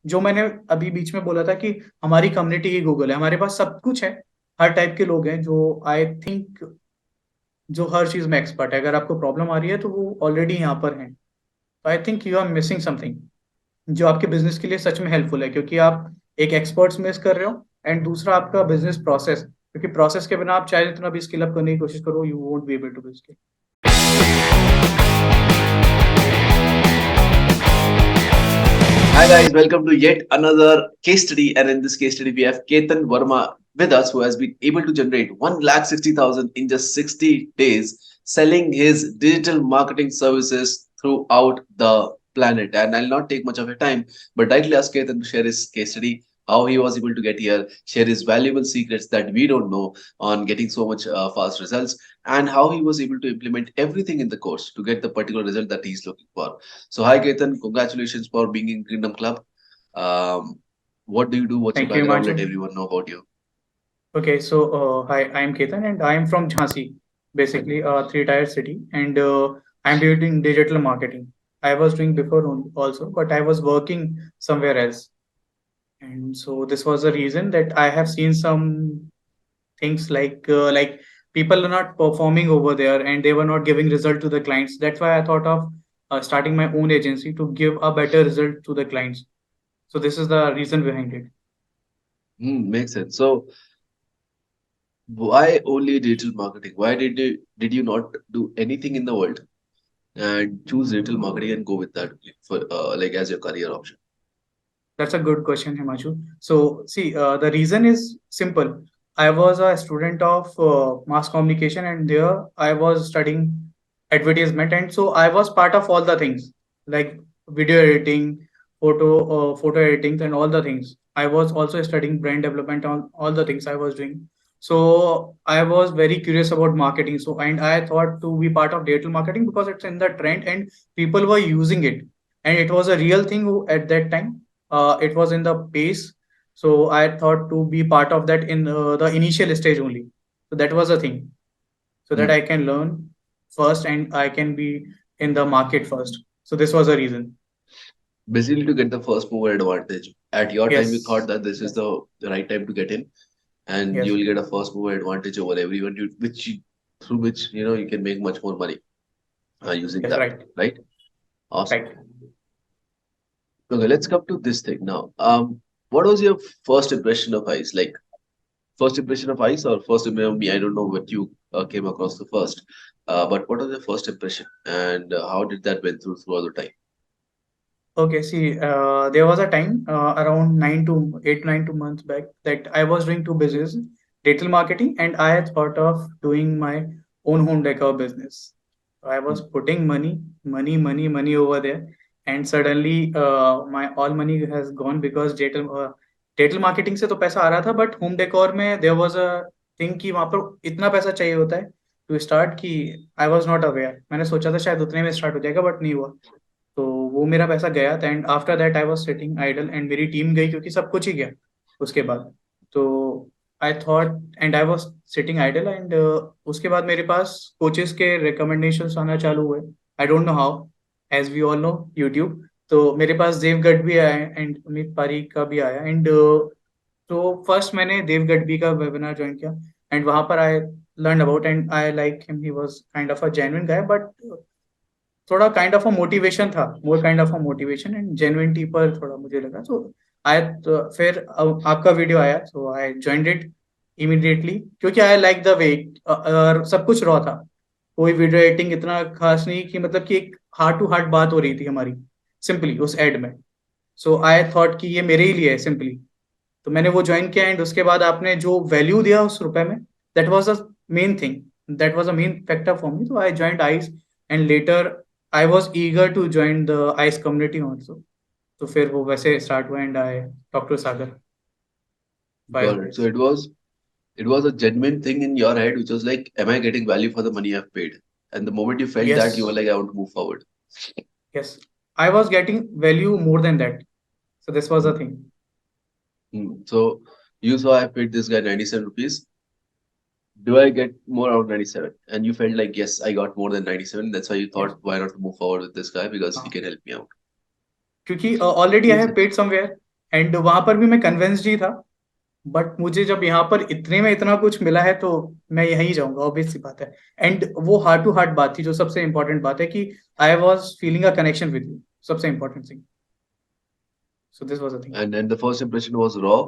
जो मैंने अभी बीच में बोला था कि हमारी कम्युनिटी ही गूगल है, हमारे पास सब कुछ है। हर टाइप के लोग हैं जो आई थिंक जो हर चीज में एक्सपर्ट है। अगर आपको प्रॉब्लम आ रही है तो वो ऑलरेडी यहाँ पर हैं। तो I think you are missing something जो आपके बिजनेस के लिए सच में हेल्पफुल है, क्योंकि आप एक एक्सपर्ट्स मिस कर रहे हो। एंड दूसरा आपका बिजनेस प्रोसेस, क्योंकि प्रोसेस के बिना आप चाहे जितना भी स्किल अप करने की कोशिश करो, you won't be able to be skill. Hi guys, welcome to yet another case study. And in this case study, we have Ketan Verma with us, who has been able to generate 1,60,000 in just 60 days, selling his digital marketing services throughout the planet. And I'll not take much of your time, but directly ask Ketan to share his case study, how he was able to get here, share his valuable secrets that we don't know on getting so much fast results, and how he was able to implement everything in the course to get the particular result that he's looking for. So, hi Ketan, congratulations for being in Kingdom Club. Um, what do you do? What's your Thank you, background? Let Himanshu. everyone know about you. Okay, so hi, I am Ketan and I am from Jhansi, basically a three-tier city, and I'm doing digital marketing. I was doing before also, but I was working somewhere else. And so this was the reason that I have seen some things like people are not performing over there and they were not giving result to the clients. That's why I thought of starting my own agency to give a better result to the clients. So this is the reason behind it. Makes sense. So, why only digital marketing? Why did you not do anything in the world and choose digital marketing and go with that for like as your career option? That's a good question, Himanshu. So, see, the reason is simple. I was a student of mass communication, and there I was studying advertisement, and so I was part of all the things like video editing, photo editing, and all the things. I was also studying brand development on all the things I was doing. So I was very curious about marketing. So and I thought to be part of digital marketing because it's in the trend and people were using it, and it was a real thing at that time. It was in the pace, so I thought to be part of that in the initial stage only. So that was a thing, so that Hmm. I can learn first and I can be in the market first. So this was a reason. Basically, to get the first mover advantage. At your time, you thought Yes. that this is Yes. the right time to get in, and you Yes. will get a first mover advantage over everyone, through which you can make much more money using Yes. that, Right. right? Awesome. Right. Okay, let's come to this thing now. What was your first impression of ice? Like first impression of ice or first impression of me? I don't know what you came across the first. But what was your first impression and how did that went throughout the time? Okay, see, there was a time around 9 to 8, 9 2 months back that I was doing two business, digital marketing, and I had thought of doing my own home decor business. So I was putting money over there, and suddenly my all money has gone because digital marketing से तो पैसा आ रहा था, but home decor में there was a thing कि वहाँ पर इतना पैसा चाहिए होता है to start कि I was not aware. मैंने सोचा था शायद उतने में स्टार्ट हो जाएगा, बट नहीं हुआ। तो वो मेरा पैसा गया था and after that I was sitting idle and मेरी टीम गई क्योंकि सब कुछ ही गया उसके बाद। तो I thought and I was sitting idle and उसके बाद मेरे पास कोचेस के रिकमेंडेशंस आना चालू हुए। I don't know how, as we all know YouTube. तो मेरे पास देवगढ़ भी आया एंड अमित पारी का भी आया एंड तो फर्स्ट मैंने देव गढ़वी का वेबिनार ज्वाइन किया एंड वहां पर I learn about and I like him, he was kind of a genuine guy, but थोड़ा काइंड ऑफ अ मोटिवेशन था, more kind of a motivation and genuinity पर थोड़ा मुझे लगा। तो आई तो फिर आपका वीडियो आया तो आई ज्वाइंड इट इमीडिएटली क्योंकि आई लाइक द वे और सब कुछ रॉ था। कोई वीडियो एडिटिंग इतना खास नहीं कि मतलब कि एक हार्ट टू हार्ट बात हो रही थी हमारी सिंपली उस एड में। सो आई थॉट कि ये मेरे ही लिए है सिंपली। तो मैंने वो ज्वाइन किया एंड उसके बाद आपने जो वैल्यू दिया उस रुपए में, that was the main thing, that was the main factor for me. तो I joined ICE and later I was eager to join the ICE community also. तो फिर वो वैसे स्टार्ट हुआ and I talk to Sagar Got वाया it. So this. it was a genuine thing in your head, which was like, am I getting value for the money I've paid? And the moment you felt that, you were Yes, like, I want to move forward. yes, I was getting value more than that. So this was the thing. So you saw I paid this guy 97 rupees. Do I get more out of 97? And you felt like, yes, I got more than 97. That's why you Yes. thought, why not move forward with this guy because he हाँ, can help me out. क्योंकि already I Makes have sense. Paid somewhere. And वहां पर भी मैं convinced ही था, but मुझे जब यहाँ पर इतने में इतना कुछ मिला है तो मैं यहीं जाऊंगा, ऑब्वियस सी बात है। एंड वो हार्ट टू हार्ट बात थी, जो सबसे इंपॉर्टेंट बात है कि I was feeling a connection with you, सबसे important thing. So this was a thing. And the first impression was raw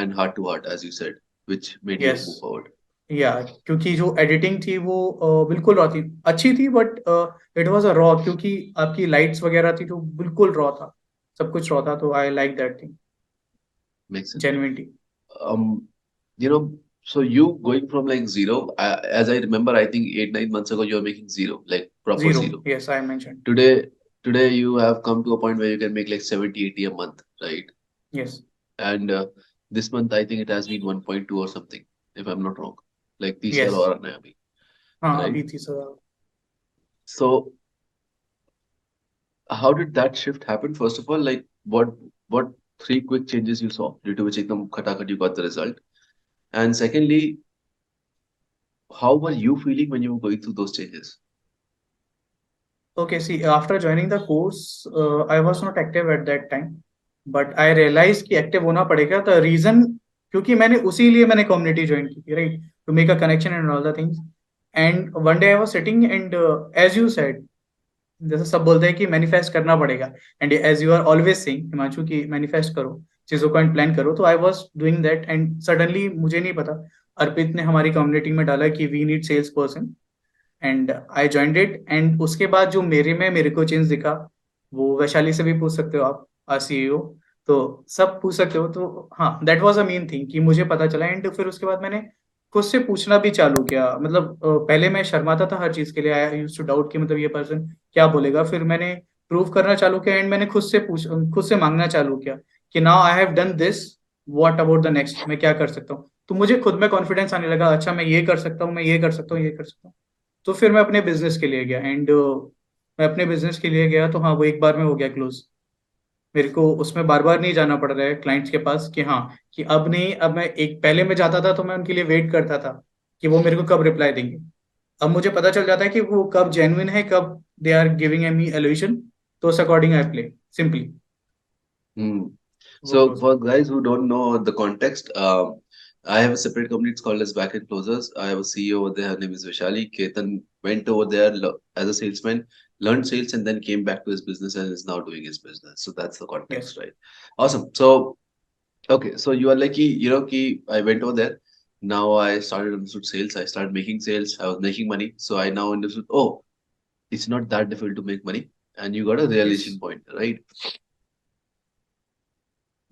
and heart to heart, as you said, which made you yes, move forward. या क्योंकि जो editing थी वो बिल्कुल raw थी, अच्छी थी, but it was a raw, क्योंकि आपकी लाइट्स वगैरह थी तो बिल्कुल रॉ था, सब कुछ रॉ था, तो I like that thing, Makes sense. Genuinely. Um, you know, so you going from like zero, as I remember, I think 8, 9 months ago you were making zero, like proper zero, zero. Yes I mention. Today, today you have come to a point where you can make like 70, 80 a month, right? Yes. And this month I think it has been 1.2 or something, if I'm not wrong. Like तीसरा yes, दौर आना है अभी, हाँ right? अभी थी sir. So how did that shift happen? First of all, like what three quick changes you saw due to which एकदम खटाखट you got the result? And secondly, how were you feeling when you were going through those changes? Okay, see, after joining the course, I was not active at that time, but I realized कि active होना पड़ेगा। The reason, क्योंकि मैंने उसी लिए मैंने community join की थी, right? To make a connection and all the things. And one day I was sitting and as you said, जैसे सब बोलते हैं कि मैनिफेस्ट करना पड़ेगा, and as you are always saying Himanshu की मैनिफेस्ट करो चीजों को एंड प्लान करो, तो I was doing that and suddenly मुझे नहीं पता, अर्पित ने हमारी कम्युनिटी में डाला कि we need sales person, and I joined it. And उसके बाद जो मेरे को चेंज दिखा, वो वैशाली से भी पूछ सकते हो आप, सीईओ, तो सब पूछ सकते हो। तो हाँ, that was a main thing कि मुझे पता चला, एंड फिर उसके बाद मैंने खुद से पूछना भी चालू किया। मतलब पहले मैं शर्माता था हर चीज के लिए, आई यूज्ड टू डाउट कि मतलब ये पर्सन क्या बोलेगा। फिर मैंने प्रूव करना चालू किया, एंड मैंने खुद से मांगना चालू किया कि now I have done this, what about the next, मैं क्या कर सकता हूँ। तो मुझे खुद में कॉन्फिडेंस आने लगा, अच्छा मैं ये कर सकता हूँ, मैं ये कर सकता हूँ, ये कर सकता हूँ। तो फिर मैं अपने बिजनेस के लिए गया, एंड मैं अपने बिजनेस के लिए गया, तो हाँ वो एक बार में हो गया क्लोज। मेरे को उसमें बार बार नहीं जाना पड़ रहा है क्लाइंट्स के पास कि हाँ, कि अब नहीं, अब मैं एक पहले मैं जाता था तो मैं उनके लिए वेट करता था कि वो मेरे को कब रिप्लाई देंगे। अब मुझे पता चल जाता है कि वो कब जेन्युइन है, कब they are giving me illusion, तो उस according I play simply, Hmm. वो So close. for guys who don't know the context, I have a separate company. It's called as Back End Closers. I have a CEO over there. Her name is Vishali. Ketan went over there as a salesman, learned sales, and then came back to his business and is now doing his business. So that's the yes, context, right? Awesome. So okay, so you are lucky, I went over there. Now I started understood sales. I started making sales. I was making money. So I now understood, oh, it's not that difficult to make money. And you got a yes, realization point, right?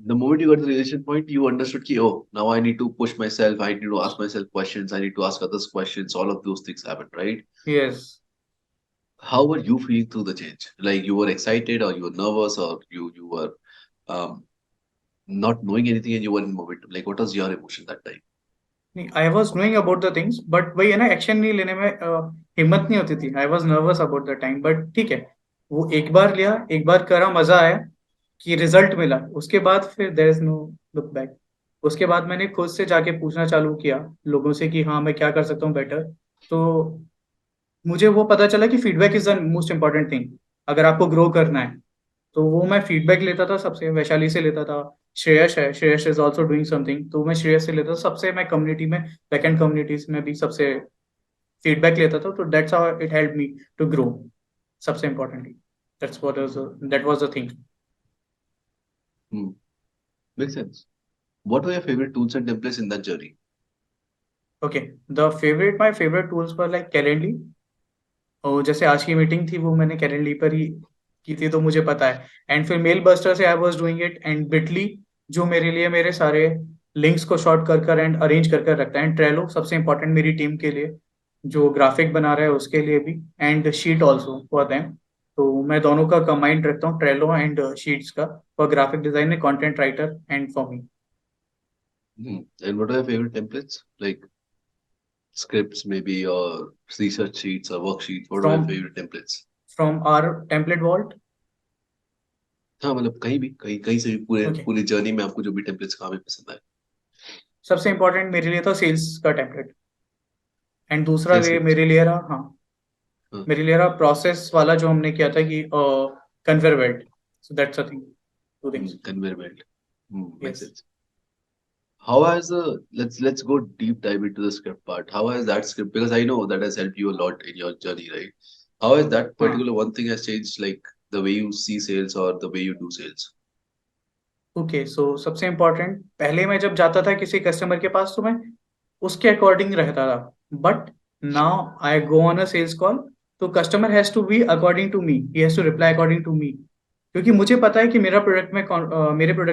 The moment you got the realization point, you understood ki, oh, now I need to push myself. I need to ask myself questions. I need to ask others questions. All of those things happen, right? Yes. How were you feeling through the change? Like you were excited or you were nervous or you were um, not knowing anything and you were in momentum. Like what was your emotion that time? नहीं, I was knowing about the things, but वही है ना, action नहीं लेने में हिम्मत नहीं होती थी। I was nervous about the time, but ठीक है, वो एक बार लिया, एक बार करा, मजा आया कि रिजल्ट मिला, उसके बाद फिर there is no look back. उसके बाद मैंने खुद से जाके पूछना चालू किया लोगों से कि हाँ मैं क्या कर सकता हूँ बेटर। तो मुझे वो पता चला कि feedback is the most important thing अगर आपको ग्रो करना है। तो वो मैं फीडबैक लेता था सबसे, वैशाली से लेता था, श्रेयस है, Shreyas is also doing something, तो मैं श्रेयस से लेता था सबसे, मैं कम्युनिटी में, बैकएंड कम्युनिटीज में भी सबसे फीडबैक लेता था। तो that's how it help me to grow, सबसे importantly that was the thing. Hmm. Makes sense. What were your favorite tools and templates in that journey? Okay, the favourite my favourite tools for like Calendly, और जैसे आज की meeting थी वो मैंने Calendly पर ही की थी, तो मुझे पता है। एंड फिर मेल बस्टर से आई was doing it, and Bitly जो मेरे लिए मेरे सारे लिंक्स को शॉर्ट कर कर एंड अरेंज कर कर रखता है, एंड ट्रेलो सबसे इंपॉर्टेंट मेरी टीम के लिए जो ग्राफिक बना रहा है उसके लिए भी, and sheet also for them. तो मैं दोनों का कंबाइंड रखता हूँ, ट्रेलो एंड शीट्स का, for graphic design and content writer and for me. Hmm. And what are your favorite templates? Like scripts maybe or research sheets or worksheets? What are your from favorite templates? From are template vault. हाँ मतलब कहीं भी कहीं से भी पूरे okay, पूरी journey में आपको जो भी टेम्पलेट्स कहाँ भी पसंद आए। सबसे इंपॉर्टेंट मेरे लिए था सेल्स का टेम्पलेट, एंड दूसरा सेल्स ले के पीछे। मेरे लिए रहा, हाँ, हाँ। मेरे लिए रहा प्रोसेस वाला जो हमने किया था कि conveyor belt. So that's a thing, two things. Conveyor belt. Makes Yes. sense. How has the let's go deep dive into the script part. How has that script, because I know that has helped you a lot in your journey, right? How has that हाँ. particular one thing has changed, like the way you see sales or the way you do sales? Okay, so सबसे important, पहले मैं जब जाता था किसी customer के पास तो मैं उसके अकॉर्डिंग रहता था, but now I go on a sales call, तो customer has to be according to me, he has to reply according to me, क्योंकि मुझे पता है कि मेरे प्रोडक्ट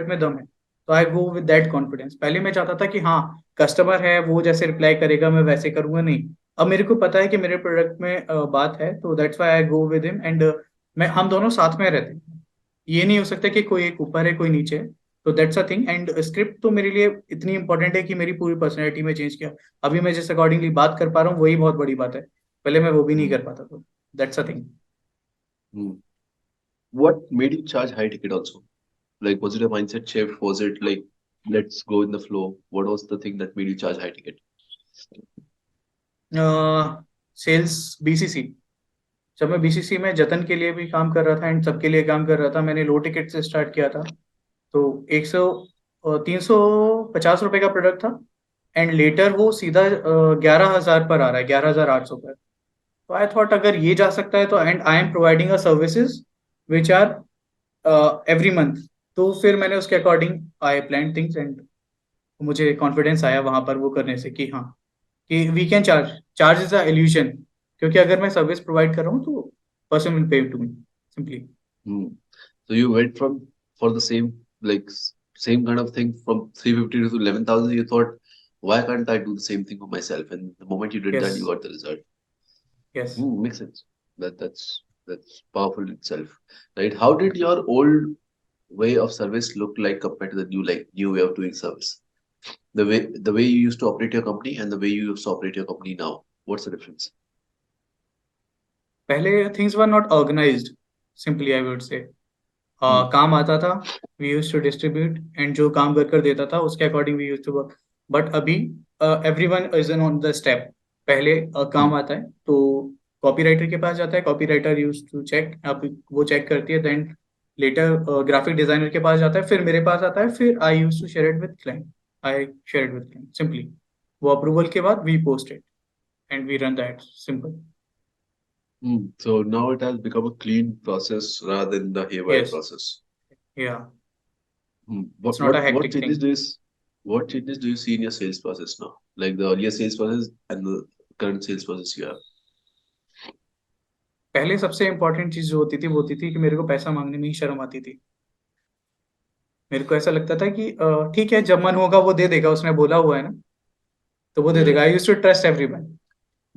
में दम है, तो आई गो विद दैट कॉन्फिडेंस। पहले मैं चाहता था कि हाँ, कस्टमर है वो जैसे रिप्लाई करेगा मैं वैसे करूंगा, नहीं, अब मेरे को पता है कि मेरे प्रोडक्ट में बात है, तो that's why I go with him, and मैं हम दोनों साथ में रहते हैं। ये नहीं हो सकता कि कोई एक ऊपर है कोई नीचे है, तो that's a thing. And script तो मेरे लिए इतनी इंपॉर्टेंट है कि मेरी पूरी पर्सनैलिटी में चेंज किया। अभी मैं जिस अकॉर्डिंगली बात कर पा रहा हूँ वही बहुत बड़ी बात है, पहले मैं वो भी नहीं Hmm. कर पाता, तो that's a thing. Hmm. What made you charge high ticket also? Like, was it a mindset shift? Was it like, let's go in the flow? What was the thing that made you charge high ticket? Sales BCC, जब मैं BCC में जतन के लिए भी काम कर रहा था एंड सबके लिए काम कर रहा था, मैंने लो टिकट से स्टार्ट किया था। तो 350 रुपए का प्रोडक्ट था, एंड लेटर वो सीधा 11,000 पर आ रहा है, 11,800 पर। तो आई थॉट अगर ये जा सकता है तो, and I am providing a services which are every month, तो फिर मैंने उसके according I plan things, and मुझे कॉन्फिडेंस आया वहां पर वो करने से कि हाँ, कि we can charge, charge is a illusion, क्योंकि अगर मैं सर्विस प्रोवाइड कर रहा हूँ तो person will pay to me simply. Hmm. So you went from for the same like same kind of thing from 350 to 11,000. You thought, why can't I do the same thing for myself? And the moment you did yes, that, you got the result. Yes. Makes sense. That's powerful itself, right? How did your old way of service look like compared to the new way of doing service? The way you used to operate your company and the way you used to operate your company now. What's the difference? पहले things were not organised, simply I would say. Hmm. काम आता था, we use to distribute, and जो काम worker देता था उसके अकॉर्डिंग we use to work. But अभी everyone is in on the step. पहले Hmm. काम आता है तो कॉपीराइटर के पास जाता है, कॉपीराइटर यूज टू चेक, अब वो चेक करती है, देन लेटर ग्राफिक डिजाइनर के पास जाता है, फिर मेरे पास आता है, फिर I use to share it with client, I share it with client simply. वो अप्रूवल के बाद we post it and we run that simple. So now it has become a clean process rather than the haywire yes, process. या, What it's not a what what hectic changes thing. do you what changes do you see in your sales process now? Like the earlier sales process and the current sales process you have. पहले सबसे important चीज जो होती थी वो होती थी कि मेरे को पैसा मांगने में ही शर्म आती थी। मेरे को ऐसा लगता था कि ठीक है, जब मन होगा वो दे देगा, उसने बोला हुआ है ना, तो वो दे Yeah. देगा। I use to trust everyone,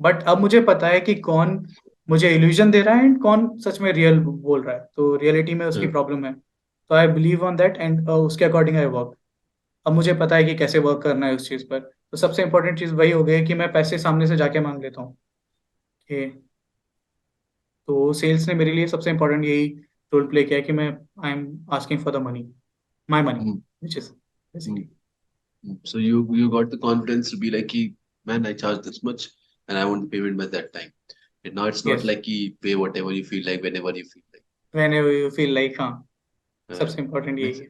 but अब मुझे पता है कि कौन मुझे इल्यूजन दे रहा है एंड कौन सच में रियल बोल रहा है, तो रियलिटी में उसकी Yeah. प्रॉब्लम है। तो I believe on that and उसके अकॉर्डिंग आई वर्क। अब मुझे पता है कि कैसे वर्क करना है उस चीज़ पर, तो सबसे इंपॉर्टेंट चीज़ वही हो गई है कि मैं पैसे सामने से जाके मांग लेता हूँ कि, तो सेल्स ने मेरे लिए सबसे इंपॉर्टेंट यही रोल प्ले किया है कि मैं I am asking for the money, my money, Mm, which is mm, basically. So you got the confidence to be like, "Ki, man, I charge this much and I want the payment by that time." And now it's not yes, like, "Ki, pay whatever you feel like whenever you feel like." When you feel like, हाँ, Uh, सबसे important यही makes है।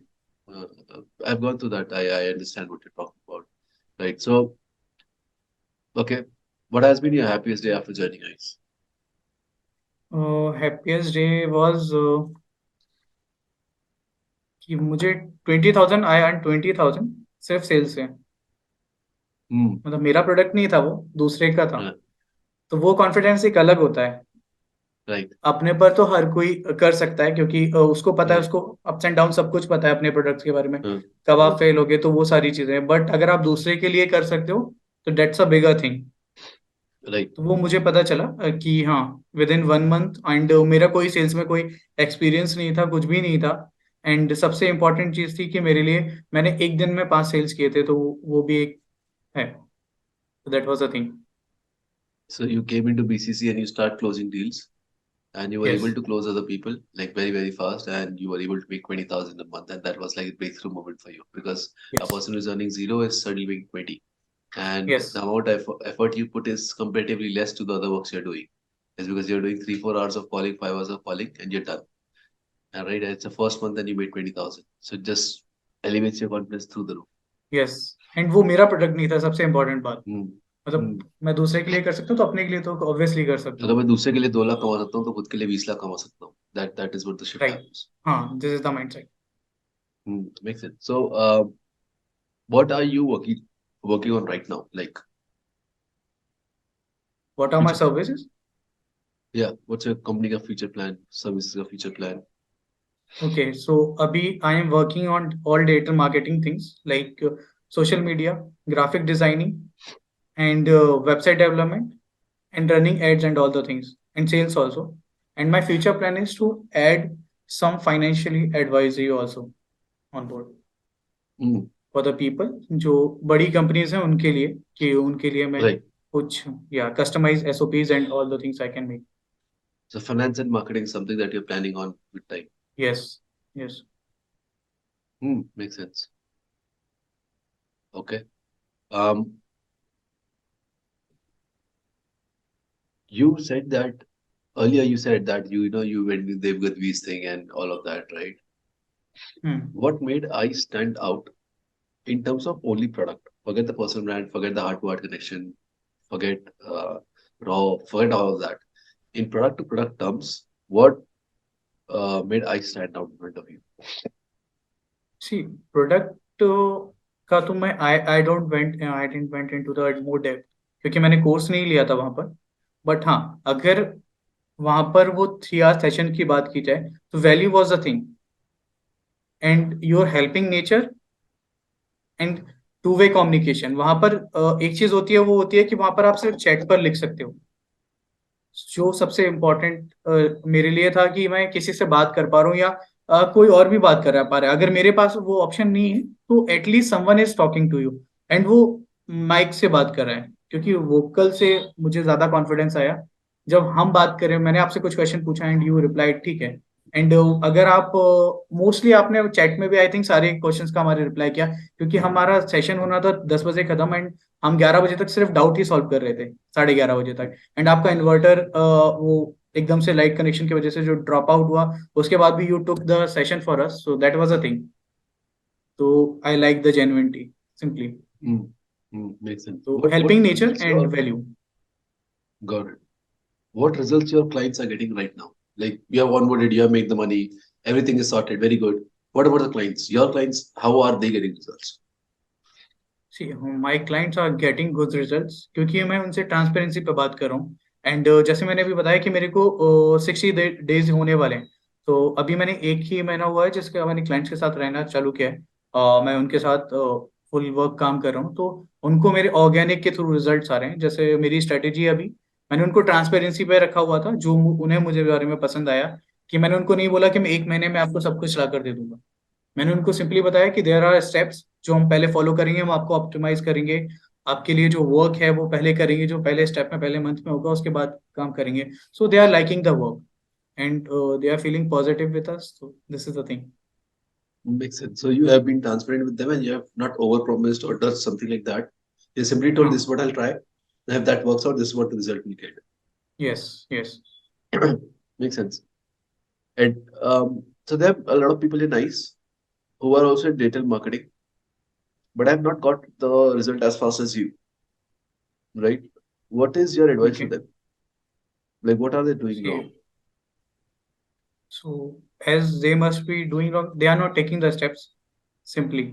I've gone through that. I understand what you're talking about. Right. So, okay. What has been your happiest day after journey, guys? Happiest day was कि मुझे 20,000, I earn 20,000 सिर्फ sales से, Hmm. मतलब मेरा product नहीं था, वो दूसरे का था। Uh, तो वो कॉन्फिडेंस एक अलग होता है। right. अपने पर तो हर कोई कर सकता है, क्योंकि उसको पता है, Right. उसको अप्स एंड डाउन सब कुछ पता है अपने प्रोडक्ट्स के बारे में, Uh, कब uh, आप फेल होगे, तो वो सारी चीजें। बट अगर आप दूसरे के लिए कर सकते हो तो डेट्स अ बिगर थिंग। right. तो वो मुझे पता चला कि हाँ, विद इन 1 मंथ, एंड मेरा कोई सेल्स में कोई एक्सपीरियंस नहीं था, कुछ भी नहीं था। एंड सबसे इम्पोर्टेंट चीज थी कि मेरे लिए, मैंने एक दिन में 5 सेल्स किए थे, तो वो भी एक है, that was a thing. So you came into BCC and you start closing deals, and you were yes, able to close other people like very very fast, and you were able to make 20,000 a month, and that was like a breakthrough moment for you because a yes, person who's earning zero is suddenly making 20, and yes, the amount of effort you put is comparatively less to the other works you're doing. It's because you're doing 3 4 hours of calling, 5 hours of calling, and you're done. And right, it's the first month and you made 20,000. So just elevates your confidence through the roof. Yes, and वो मेरा product नहीं था, सबसे important बात। हम्म मतलब मैं दूसरे के लिए कर सकता हूँ तो अपने के लिए तो ऑब्वियसली कर सकता अगर हूँ। मैं दूसरे के लिए 2 लाख कमा सकता हूँ तो खुद के लिए 20 लाख कमा सकता हूँ. That is what the shift right, happens. हाँ, this is the mindset. Makes sense. So, what are you working on right now? Like, what are my future, services? yeah, what's your company का future plan, services का future plan? Okay, so Abhi, I am working on all digital marketing things like social media, graphic designing, and website development, and running ads and all the things, and sales also. And my future plan is to add some financially advisory also on board Hmm. for the people जो बड़ी companies हैं उनके लिए, कि उनके लिए मैं Right. कुछ या customize SOPs and all the things I can make. So finance and marketing is something that you're planning on with time. Yes, yes. Makes sense. Okay. Um, you said that earlier. You said that you went with the Devgadvi's thing and all of that, right? Hmm. What made I stand out in terms of only product? Forget the personal brand, forget the heart-to-heart connection, forget raw, forget all of that. In product to product terms, what made I stand out in front of you? See, product का तो मैं I didn't went into the more depth, क्योंकि मैंने course नहीं लिया था वहां पर। बट हाँ, अगर वहां पर वो 3 आवर सेशन की बात की जाए तो value was the thing, and your helping nature, and two way communication. वहां पर एक चीज होती है, वो होती है कि वहां पर आप सिर्फ चैट पर लिख सकते हो। जो सबसे इम्पोर्टेंट मेरे लिए था कि मैं किसी से बात कर पा रहा हूँ, या कोई और भी बात कर पा रहा है। अगर मेरे पास वो ऑप्शन नहीं है तो at least someone is talking to you, and वो माइक से बात कर रहा है। क्योंकि वोकल से मुझे ज्यादा कॉन्फिडेंस आया जब हम बात करें। मैंने आपसे कुछ क्वेश्चन पूछा एंड यू रिप्लाइड, ठीक है। एंड अगर आप मोस्टली आपने चैट में भी आई थिंक सारे क्वेश्चंस का हमारे रिप्लाई किया, क्योंकि हमारा सेशन होना था 10 बजे खत्म, एंड हम 11 बजे तक सिर्फ डाउट ही सॉल्व कर रहे थे, 11:30 बजे तक। एंड आपका इन्वर्टर वो एकदम से लाइट कनेक्शन की वजह से जो ड्रॉप आउट हुआ, उसके बाद भी you took the session for us, so that was a thing. तो I like the genuinity simply. Makes sense. तो What helping nature results and your value. got it? What results your clients are getting right now? Like you have onboarded, you have made the money, everything is sorted, very good. What about the clients? Your clients, how are they getting results? See, my clients are getting good results, क्योंकि मैं उनसे transparency पे बात कर रहा हूँ। And जैसे मैंने अभी बताया कि मेरे को 60 डेज होने वाले हैं। तो अभी मैंने एक ही महीना हुआ है जिसके मैंने क्लाइंट्स के साथ रहना चालू किया है। मैं उनके साथ फुल वर्क काम कर रहा हूँ, तो उनको मेरे ऑर्गेनिक के थ्रू रिजल्ट्स आ रहे हैं। जैसे मेरी स्ट्रेटेजी अभी, मैंने उनको ट्रांसपेरेंसी पे रखा हुआ था, जो उन्हें मुझे बारे में पसंद आया। कि मैंने उनको नहीं बोला कि मैं एक महीने में आपको सब कुछ ला कर दे दूंगा। मैंने उनको सिंपली बताया कि देयर आर स्टेप्स जो हम पहले फॉलो करेंगे, हम आपको ऑप्टिमाइज करेंगे। आपके लिए जो वर्क है वो पहले करेंगे, जो पहले स्टेप में पहले मंथ में होगा, उसके बाद काम करेंगे। So they are liking the work, and they are feeling positive with us, so this is the thing. Makes sense. So you have been transparent with them and you have not overpromised or done something like that. You simply told this is हाँ, what I'll try. And if that works out, this is what the result will yes, yes. get. Makes sense. And so there are a lot of people in ICE who are also in digital marketing, but I have not got the result as fast as you, right? What is your advice ठीक to है। them? Like what are they doing See, wrong? so as they must be doing wrong, they are not taking the steps simply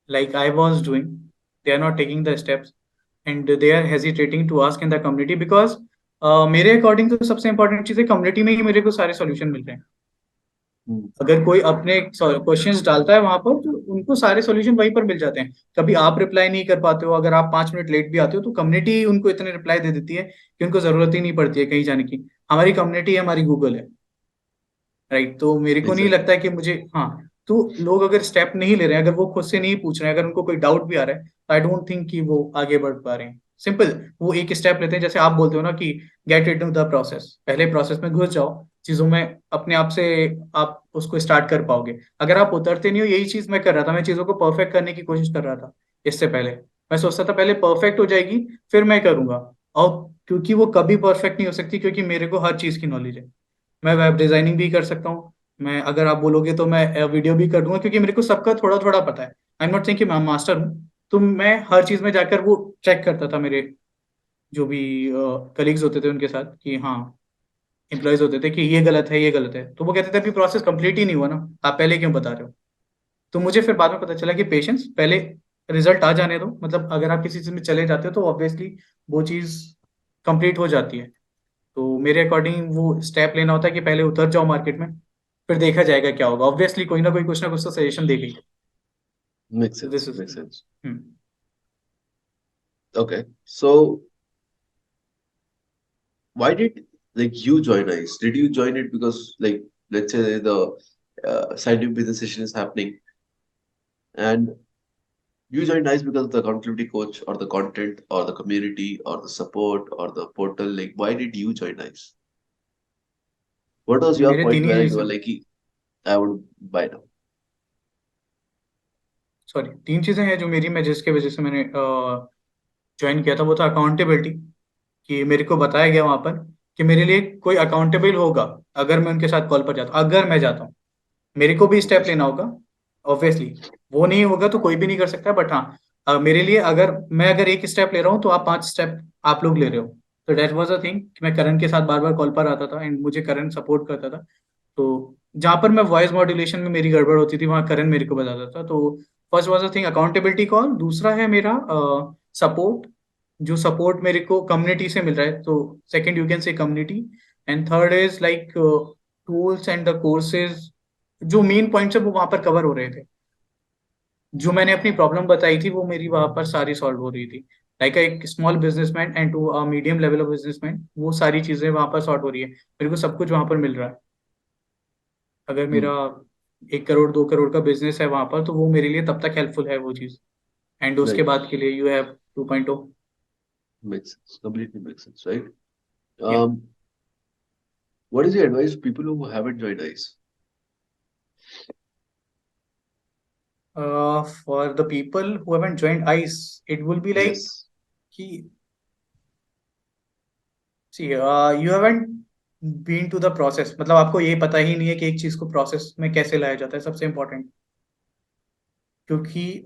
like I was doing. They are not taking the steps, and they are hesitating to ask in the community because मेरे according तो सबसे important चीज है, community में ही मेरे को सारे solution मिल रहे हैं। Hmm. अगर कोई अपने क्वेश्चंस डालता है वहां पर तो उनको सारे सॉल्यूशन वहीं पर मिल जाते हैं। कभी आप रिप्लाई नहीं कर पाते हो, अगर आप 5 मिनट लेट भी आते हो तो कम्युनिटी उनको इतने रिप्लाई दे देती है कि उनको जरूरत ही नहीं पड़ती है कहीं जाने की। हमारी कम्युनिटी हमारी गूगल है, राइट। तो मेरे को नहीं Exactly. लगता है कि मुझे, हाँ, तो लोग अगर स्टेप नहीं ले रहे हैं, अगर वो खुद से नहीं पूछ रहे हैं, अगर उनको कोई डाउट भी आ रहा है, तो आई डोंट थिंक कि वो आगे बढ़ पा रहे हैं। सिंपल, वो एक स्टेप लेते हैं, जैसे आप बोलते हो ना कि गेट इनटू द प्रोसेस, पहले प्रोसेस में घुस जाओ, चीजों में अपने आप से आप उसको स्टार्ट कर पाओगे। अगर आप उतरते नहीं हो, यही चीज मैं कर रहा था, मैं चीजों को परफेक्ट करने की कोशिश कर रहा था। इससे पहले मैं सोचता था पहले परफेक्ट हो जाएगी फिर मैं करूंगा, और क्योंकि वो कभी परफेक्ट नहीं हो सकती, क्योंकि मेरे को हर चीज की नॉलेज है। मैं वेब डिजाइनिंग भी कर सकता हूँ, मैं अगर आप बोलोगे तो मैं वीडियो भी कर दूंगा, क्योंकि मेरे को सबका थोड़ा थोड़ा पता है। आई एम नॉट सेइंग कि मैं मास्टर हूँ, तो मैं हर चीज में जाकर वो चेक करता था मेरे जो भी कलीग्स होते थे उनके साथ, कि हाँ, एम्प्लॉयज होते थे कि ये गलत है, ये गलत है, तो वो कहते थे अभी प्रोसेस कंप्लीट ही नहीं हुआ ना, आप पहले क्यों बता रहे हो। तो मुझे फिर बाद में पता चला कि पेशेंस, पहले रिजल्ट आ जाने दो, मतलब अगर आप किसी चीज में चले जाते हो तो ऑब्वियसली वो चीज कंप्लीट हो जाती है। तो मेरे अकॉर्डिंग वो स्टेप लेना होता है कि पहले उतर जाओ मार्केट में, फिर देखा जाएगा क्या होगा। ऑब्वियसली कोई ना कोई कुछ ना कुछ तो सजेशन देगा ही। Makes this sense. Is Makes sense. Hmm Okay. So why did like you join ICE? Did you join it because like let's say the scientific business session is happening and you joined ICE because of the accountability coach or the content or the community or the support or the portal? Like why did you join ICE? What was your मेरे point तीन ही where you were reason, like, I would buy now? Sorry, तीन चीजें हैं जो मेरी, मैं जिसके वजह से मैंने ज्वाइन किया था। वो था अकाउंटेबिलिटी, कि मेरे को बताया गया वहां पर कि मेरे लिए कोई अकाउंटेबल होगा अगर मैं उनके साथ कॉल पर जाता हूँ। अगर मैं जाता हूँ, मेरे को भी स्टेप लेना होगा ऑब्वियसली। वो नहीं होगा तो कोई भी नहीं कर सकता, बट हाँ, मेरे लिए अगर मैं अगर एक स्टेप ले रहा हूँ तो आप 5 स्टेप आप लोग ले रहे हो। तो डेट वॉज अ थिंग कि मैं करण के साथ बार बार कॉल पर आता था एंड मुझे करण सपोर्ट करता था। तो जहाँ पर मैं वॉइस मॉड्यूलेशन में मेरी गड़बड़ होती थी, वहाँ करण मेरे को बताता था। तो first was a thing accountability call, दूसरा है मेरा सपोर्ट, जो सपोर्ट मेरे को कम्युनिटी से मिल रहा है, तो second you can say community. And third is like tools and the courses, जो मेन पॉइंट्स है वो वहां पर कवर हो रहे थे। जो मैंने अपनी प्रॉब्लम बताई थी वो मेरी वहां पर सारी सॉल्व हो रही थी। लाइक एक small businessman and to a medium level of businessman, वो सारी चीजें वहां पर सॉर्ट हो रही है, मेरे को सब कुछ वहां पर मिल रहा है। अगर Hmm. मेरा 1 करोड़ 2 करोड़ का बिजनेस है वहां पर, तो वो मेरे लिए तब तक हेल्पफुल है वो चीज। एंड उसके Right. बाद के लिए you have 2.0। Makes sense. Completely makes sense, right? या Um, what is your advice to people who haven't joined ICE? For the people who haven't joined ICE, it will be like Yes. कि see you haven't been to the process, मतलब आपको ये पता ही नहीं है कि एक चीज को प्रोसेस में कैसे लाया जाता है, सबसे इम्पोर्टेंट। क्योंकि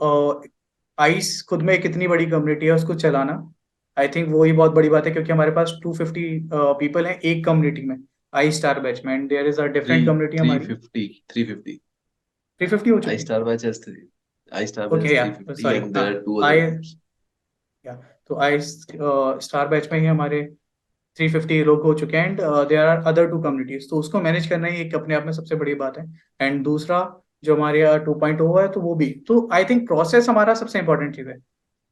आइस खुद में एक इतनी बड़ी कम्युनिटी है, उसको चलाना आई थिंक वही बहुत बड़ी बात है। क्योंकि हमारे पास 250 पीपल हैं एक कम्युनिटी में, आई स्टार बैच में, and there is a different Three, community three हमारी। fifty, 350. 350 हो I चुकी है। Star Batch has three. I Star Batch has okay, या 350 सॉरी, and हाँ, there are two other I, groups. या, तो आई स्टार बैच में ही हमारे 350 लोग हो चुके हैं। And there are other 2 communities, तो उसको मैनेज करना ही एक अपने आप में सबसे बड़ी बात है। एंड दूसरा जो हमारे 2.0 है, तो वो भी, तो आई थिंक प्रोसेस हमारा सबसे इंपॉर्टेंट चीज है।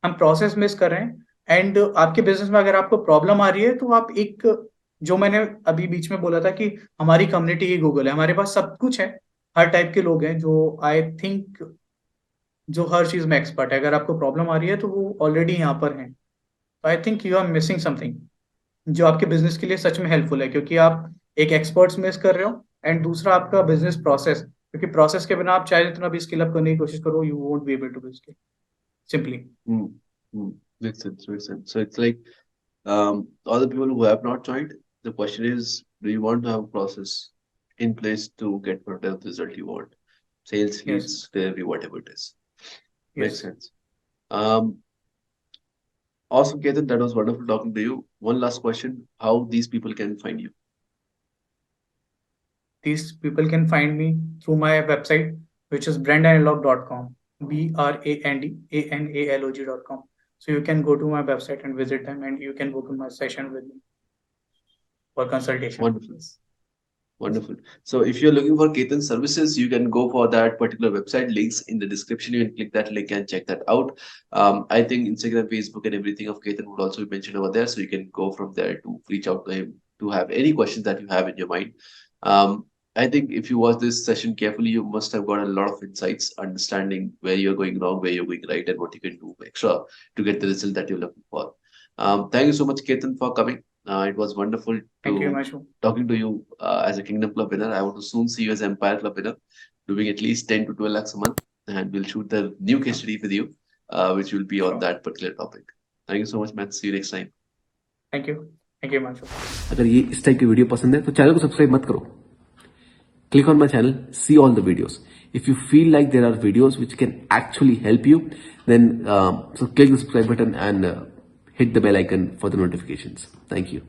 हम प्रोसेस मिस कर रहे हैं। एंड आपके बिजनेस में अगर आपको प्रॉब्लम आ रही है, तो आप एक, जो मैंने अभी बीच में बोला था कि हमारी कम्युनिटी ही गूगल है, हमारे पास सब कुछ है। हर टाइप के लोग हैं जो आई थिंक जो हर चीज में एक्सपर्ट है। अगर आपको प्रॉब्लम आ रही है तो वो ऑलरेडी यहाँ पर हैं। तो I think you are missing something जो आपके बिजनेस के लिए सच में हेल्पफुल है, क्योंकि आप एक एक्सपर्ट्स मिस कर रहे हो। एंड दूसरा आपका बिजनेस प्रोसेस, क्योंकि प्रोसेस के बिना आप चाहे जितना भी स्किल अप करने की कोशिश करो, you won't be able to be skill simply. Hmm. Hmm. Makes sense. Makes sense. So it's like all the people who have not joined, the question is, do you want to have a process in place to get whatever result you want? Sales, yes, leads, delivery, whatever it is. Yes. Makes sense. Um, Awesome, Ketan. That was wonderful talking to you. One last question: how these people can find you? These people can find me through my website, which is brandanalog.com, brandanalog.com. So you can go to my website and visit them, and you can book my session with me for consultation. Wonderful. Yes. Yes. Wonderful. So if you're looking for Ketan's services, you can go for that particular website. Links in the description. You can click that link and check that out. I think Instagram, Facebook, and everything of Ketan would also be mentioned over there. So you can go from there to reach out to him to have any questions that you have in your mind. I think if you watch this session carefully, you must have got a lot of insights, understanding where you're going wrong, where you're going right, and what you can do extra to get the result that you're looking for. Thank you so much, Ketan, for coming. It was wonderful Thank you, to Himanshu. talking to you as a Kingdom Club winner. I want to soon see you as Empire Club winner, doing at least 10 to 12 lakhs a month, and we'll shoot the new case Sure, study with you, which will be on sure. that particular topic. Thank you so much, man. See you next time. Thank you. Thank you, Himanshu. अगर ये इस type की video पसंद है तो channel को subscribe मत करो, Click on my channel, see all the videos. If you feel like there are videos which can actually help you, then so click the subscribe button and hit the bell icon for the notifications. Thank you.